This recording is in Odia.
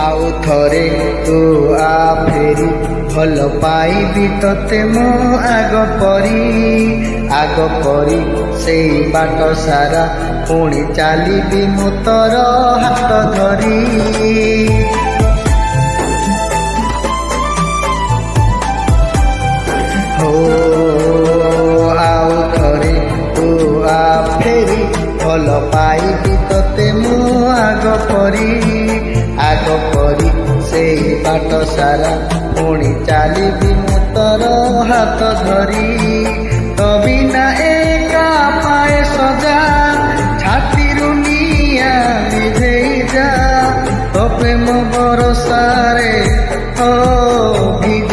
ଆଉ ଥରେ ତୁ ଆ ଫେରି ଭଲ ପାଇବି ତତେ ମୁଁ ଆଗ ପରି ସେଇ ବାଟ ସାରା ପୁଣି ଚାଲିବି ମୁଁ ତୋର ହାତ ଧରି। ହୋ ଆଉ ଥରେ ତୁ ଆ ଫେରି ଭଲ ପାଇବି ତତେ ମୁଁ ଆଗ ପରି ସେଇ ବାଟ ସାରା ପୁଣି ଚାଲିବି ମୁଁ ତୋର ହାତ ଧରି। ତ ବିନା ଏକା ପାଏ ସଜା ଛାତିରୁ ନିଆଁ ଲିଭେଇ ଯା, ତ ପ୍ରେମ ବରସାରେ ଭିଜେଇ